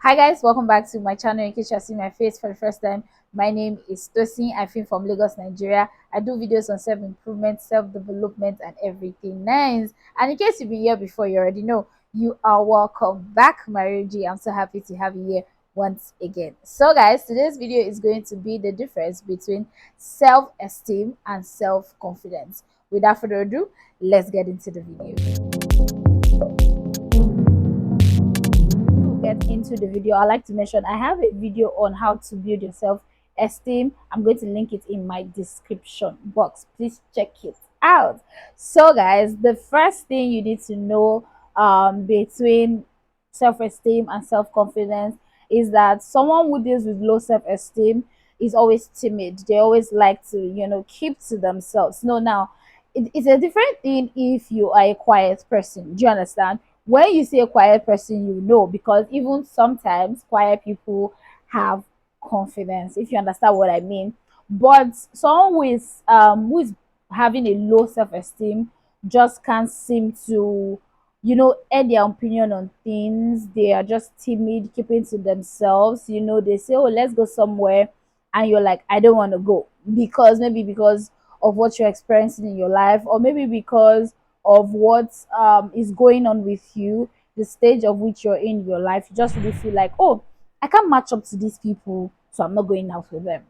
Hi guys, welcome back to my channel. In case you're seeing my face for the first time, my name is Tosin. I film from Lagos, Nigeria. I do videos on self-improvement, self-development, and everything nice. And in case you've been here before, you already know, you are welcome back, my G. I'm so happy to have you here once again. So guys, today's video is going to be the difference between self-esteem and self-confidence. Without further ado, let's get into the video. Get into the video, I like to mention I have a video on how to build your self-esteem. I'm going to link it in my description box. Please check it out. So guys, the first thing you need to know between self-esteem and self-confidence is that someone who deals with low self-esteem is always timid. They always like to keep to themselves. No, now it's a different thing if you are a quiet person. Do you understand? When you say a quiet person, you know, because even sometimes quiet people have confidence, if you understand what I mean. But someone who is having a low self-esteem just can't seem to air their opinion on things. They are just timid, keeping to themselves. They say, oh, let's go somewhere, and you're like, I don't want to go, because maybe because of what you're experiencing in your life, or maybe because of what is going on with you, the stage of which you're in your life. You just really feel like, oh, I can't match up to these people, so I'm not going out with them.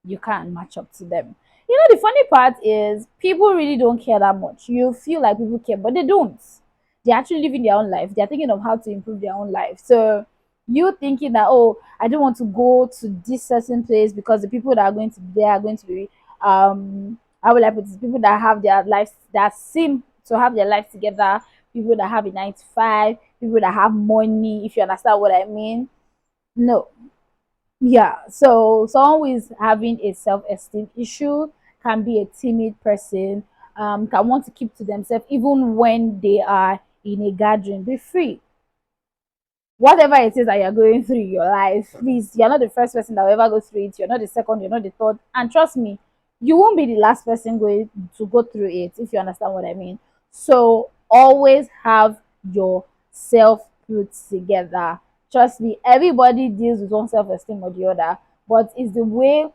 You can't match up to them. The funny part is people really don't care that much. You feel like people care, but they don't. They're actually living their own life. They're thinking of how to improve their own life. So you thinking that, oh, I don't want to go to this certain place because the people that are going to be there are going to be how will I put this? People that have their lives, that seem to have their life together, people that have a 9 to 5, people that have money, if you understand what I mean. No. Yeah. So someone who is having a self-esteem issue can be a timid person, can want to keep to themselves even when they are in a gathering. Be free. Whatever it is that you're going through in your life, please, you're not the first person that will ever go through it. You're not the second, you're not the third. And trust me, you won't be the last person going to go through it, if you understand what I mean. So always have your self put together. Trust me, everybody deals with one self-esteem or the other, but it's the way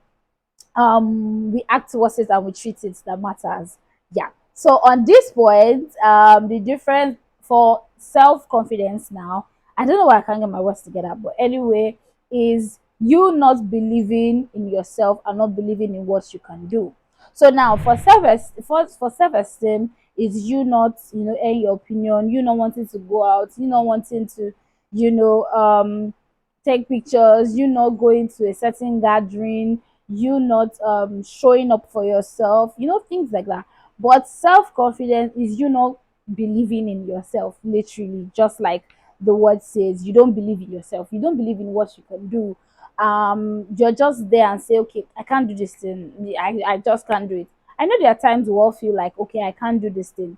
we act towards it and we treat it that matters. Yeah. So on this point, the difference for self-confidence now, I don't know why I can't get my words together, but anyway, is you not believing in yourself and not believing in what you can do. So now for self-esteem is you not air your opinion, you not wanting to go out, you not wanting to you know take pictures, you not going to a certain gathering, you not showing up for yourself, things like that. But self-confidence is you not believing in yourself, literally, just like the word says. You don't believe in yourself, you don't believe in what you can do. You're just there and say, okay, I can't do this thing, I just can't do it. I know there are times we all feel like, okay, I can't do this thing.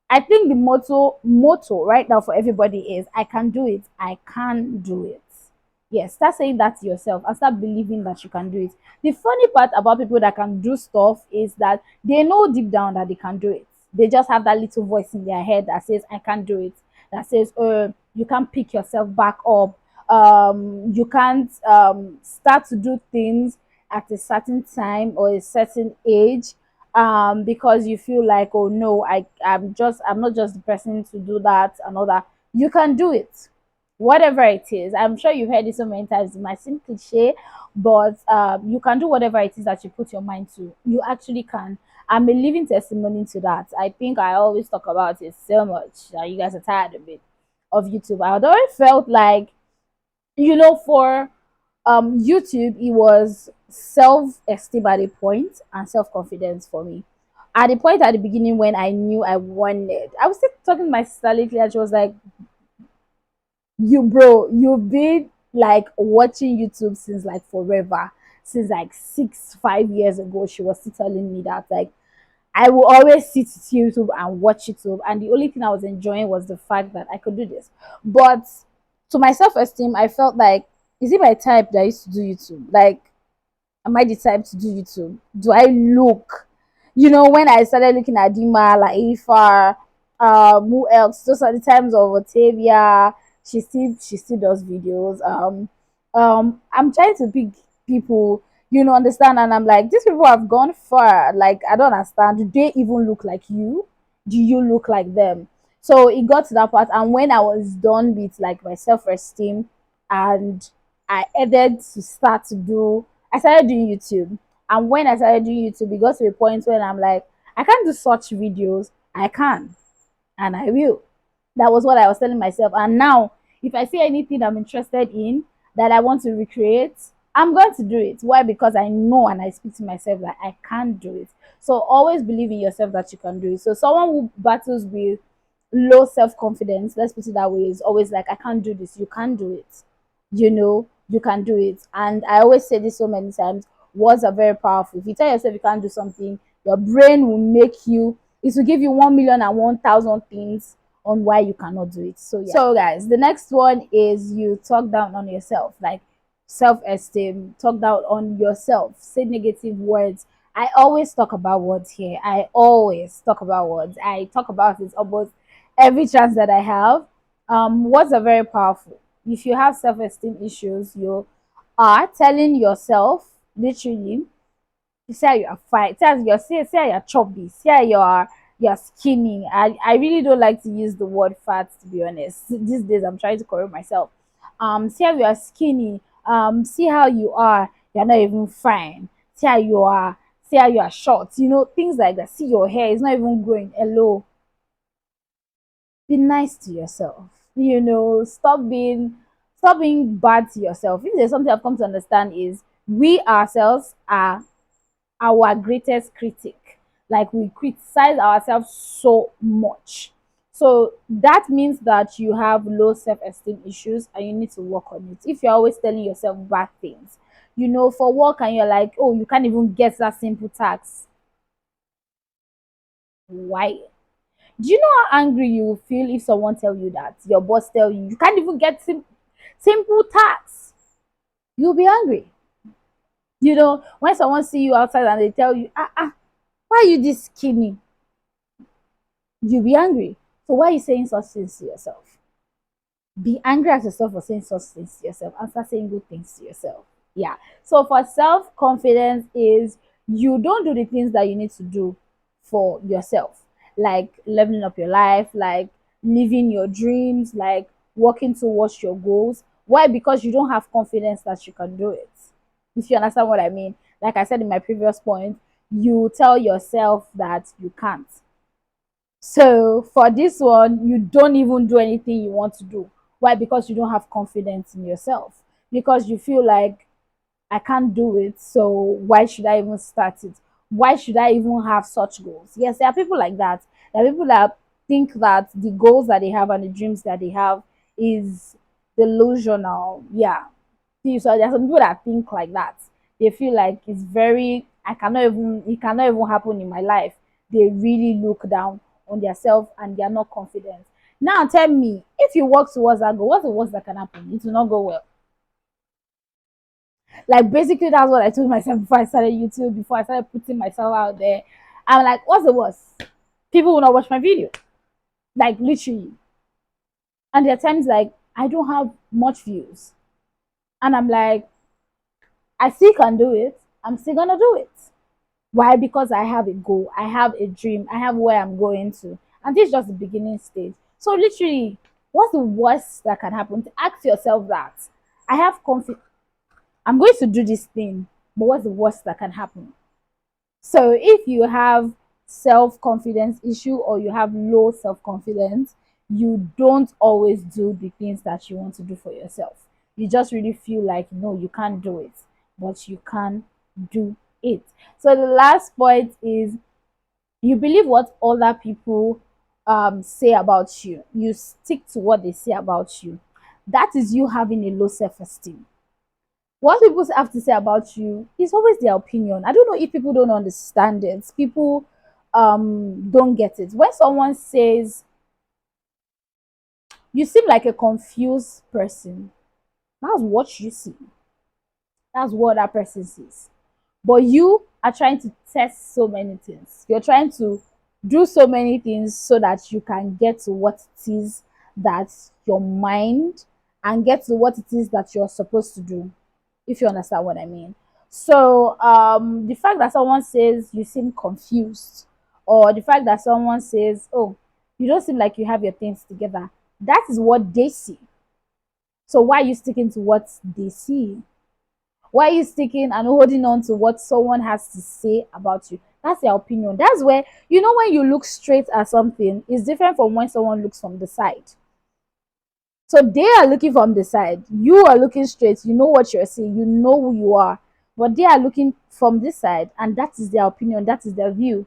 I think the motto right now for everybody is, I can do it, I can do it. Yes, start saying that to yourself and start believing that you can do it. The funny part about people that can do stuff is that they know deep down that they can do it. They just have that little voice in their head that says, I can't do it. That says, you can't pick yourself back up. You can't start to do things at a certain time or a certain age, because you feel like, oh no, I'm not just the person to do that and all that. You can do it, whatever it is. I'm sure you've heard it so many times. It might seem cliche, but you can do whatever it is that you put your mind to. You actually can. I'm a living testimony to that. I think I always talk about it so much that you guys are tired of it, of YouTube. I had always felt like, for YouTube, it was self-esteem at a point and self-confidence for me. At the point at the beginning when I knew I wanted, I was still talking to my sister lately, and she was like, you bro, you've been like watching YouTube since like forever, since like 6 5 years ago. She was still telling me that, like, I will always sit to YouTube and watch YouTube, and the only thing I was enjoying was the fact that I could do this. But to my self-esteem, I felt like, is it my type that used to do YouTube? Like, am I the type to do YouTube? Do I look? When I started looking at Dima, like Ifar, who else? Those are the times of Otavia, She still does videos. I'm trying to pick people, understand, and I'm like, these people have gone far. Like, I don't understand. Do they even look like you? Do you look like them? So it got to that part, and when I was done with like my self-esteem, and I added to start to do, I started doing YouTube. And when I started doing YouTube, it got to a point when I'm like, I can't do such videos. I can, and I will. That was what I was telling myself. And now, if I see anything I'm interested in that I want to recreate, I'm going to do it. Why? Because I know and I speak to myself that I can do it. So always believe in yourself that you can do it. So someone who battles with low self-confidence, let's put it that way, is always like, I can't do this. You can do it. You can do it. And I always say this so many times, words are very powerful. If you tell yourself you can't do something, your brain will make you, it will give you 1,001,000 things on why you cannot do it. So yeah. So guys, the next one is you talk down on yourself, like self-esteem, talk down on yourself, say negative words. I always talk about words here. I always talk about words. I talk about it almost every chance that I have. Words are very powerful. If you have self-esteem issues, you are telling yourself literally, say you're fine, say you're chubby, say you're skinny. I really don't like to use the word fat, to be honest. These days I'm trying to correct myself. See how you're skinny, see how you are, you're not even fine. See how you are, see how you are short, things like that. See your hair is not even growing. Hello, be nice to yourself. Stop being bad to yourself. If there's something I've come to understand is we ourselves are our greatest critic. Like, we criticize ourselves so much. So that means that you have low self-esteem issues and you need to work on it. If you're always telling yourself bad things, for work, and you're like, oh, you can't even get that simple tax. Why? Do you know how angry you will feel if someone tell you that? Your boss tell you you can't even get simple tax. You'll be angry. When someone see you outside and they tell you, why are you this skinny? You'll be angry. So why are you saying such things to yourself? Be angry at yourself for saying such things to yourself and start saying good things to yourself. Yeah. So for self-confidence is you don't do the things that you need to do for yourself, like leveling up your life, like living your dreams, like working towards your goals. Why? Because you don't have confidence that you can do it. If you understand what I mean. Like I said in my previous point, you tell yourself that you can't. So for this one, you don't even do anything you want to do. Why? Because you don't have confidence in yourself. Because you feel like, I can't do it, so why should I even start it? Why should I even have such goals? Yes, there are people like that. There are people that think that the goals that they have and the dreams that they have is delusional. Yeah. See, so there are some people that think like that. They feel like it's very, it cannot even happen in my life. They really look down on themselves and they are not confident. Now tell me, if you work towards that goal, what's the worst that can happen? It will not go well. Like, basically, that's what I told myself before I started YouTube, before I started putting myself out there. I'm like, what's the worst? People will not watch my video. Like, literally. And there are times like I don't have much views. And I'm like, I still can do it. I'm still gonna do it. Why? Because I have a goal, I have a dream, I have where I'm going to. And this is just the beginning stage. So literally, what's the worst that can happen? Ask yourself that. I have confidence. I'm going to do this thing, but what's the worst that can happen? So if you have self-confidence issue or you have low self-confidence, you don't always do the things that you want to do for yourself. You just really feel like, no, you can't do it, but you can do it. So the last point is you believe what other people say about you. You stick to what they say about you. That is you having a low self-esteem. What people have to say about you is always their opinion. I don't know if people don't understand it. People don't get it. When someone says you seem like a confused person, that's what you see. That's what that person sees. But you are trying to test so many things. You're trying to do so many things so that you can get to what it is that your mind and get to what it is that you're supposed to do, if you understand what I mean. So the fact that someone says you seem confused, or the fact that someone says, oh, you don't seem like you have your things together, that is what they see. So why are you sticking to what they see? Why are you sticking and holding on to what someone has to say about you? That's their opinion. That's where, when you look straight at something, it's different from when someone looks from the side. So they are looking from the side. You are looking straight. You know what you're saying. You know who you are. But they are looking from this side, and that is their opinion. That is their view.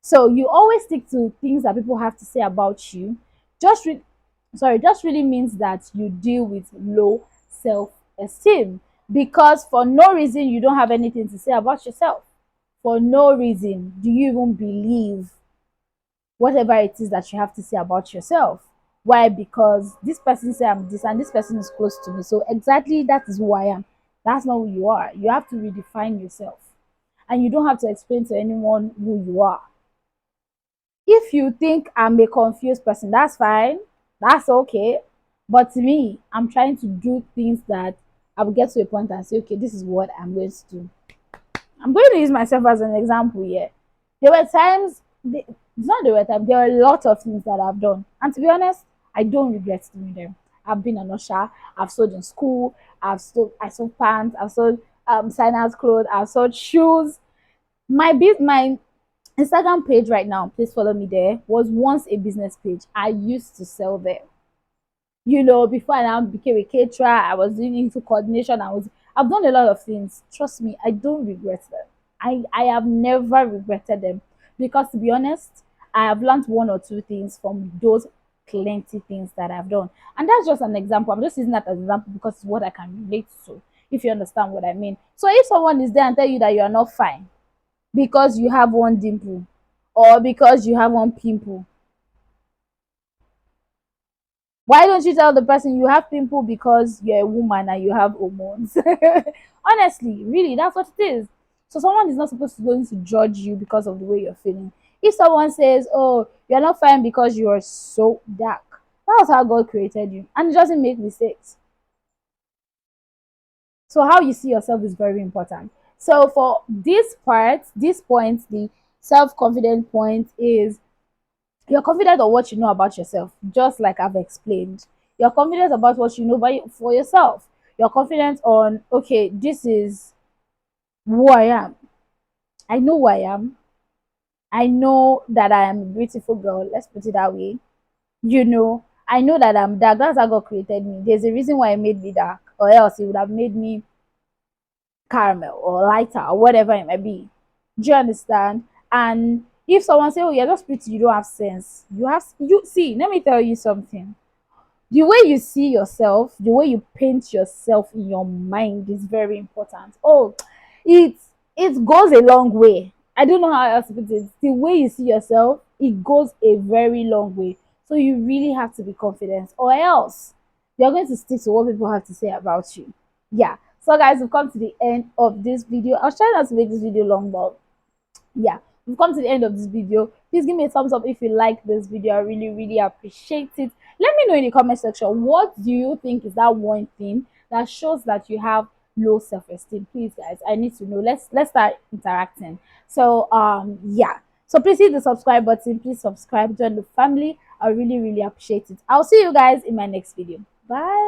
So you always stick to things that people have to say about you. Just re- just really means that you deal with low self-esteem, because for no reason you don't have anything to say about yourself. For no reason do you even believe whatever it is that you have to say about yourself. Why? Because this person say I'm this and this person is close to me. So exactly that is who I am. That's not who you are. You have to redefine yourself. And you don't have to explain to anyone who you are. If you think I'm a confused person, that's fine. That's okay. But to me, I'm trying to do things that I will get to a point and say, okay, this is what I'm going to do. I'm going to use myself as an example here. There were times, it's not there were times, there are a lot of things that I've done. And to be honest, I don't regret doing them. I've been an usher, I've sold in school, I sold pants, I've sold signers clothes, I've sold shoes. My Instagram page right now, please follow me there, was once a business page. I used to sell there. Before I now became a caterer, I was doing into coordination. I've done a lot of things. Trust me, I don't regret them. I have never regretted them, because to be honest, I have learned one or two things from those plenty things that I've done. And that's just an example. I'm just using that as an example because it's what I can relate to, if you understand what I mean. So if someone is there and tell you that you are not fine because you have one dimple, or because you have one pimple, why don't you tell the person you have pimple because you're a woman and you have hormones? Honestly, really, that's what it is. So someone is not supposed to going to judge you because of the way you're feeling. If someone says, oh, you're not fine because you're so dark, that was how God created you. And it doesn't make mistakes. So how you see yourself is very important. So for this point, the self-confident point is, you're confident on what you know about yourself, just like I've explained. You're confident about what you know for yourself. You're confident on, okay, this is who I am. I know who I am. I know that I am a beautiful girl. Let's put it that way. I know that I'm dark. That's how God created me. There's a reason why He made me dark, or else He would have made me caramel or lighter or whatever it might be. Do you understand? And if someone say, oh, you're just pretty, you don't have sense. You see, let me tell you something. The way you see yourself, the way you paint yourself in your mind is very important. Oh, it it goes a long way. I don't know how else to put it. The way you see yourself, it goes a very long way. So you really have to be confident, or else you're going to stick to what people have to say about you. Yeah. So guys, we've come to the end of this video. I was trying not to make this video long, but yeah, we've come to the end of this video. Please give me a thumbs up if you like this video. I really appreciate it. Let me know in the comment section, what do you think is that one thing that shows that you have low self-esteem? Please guys, I need to know. Let's start interacting. So yeah, so please hit the subscribe button. Please subscribe, join the family. I really appreciate it. I'll see you guys in my next video. Bye.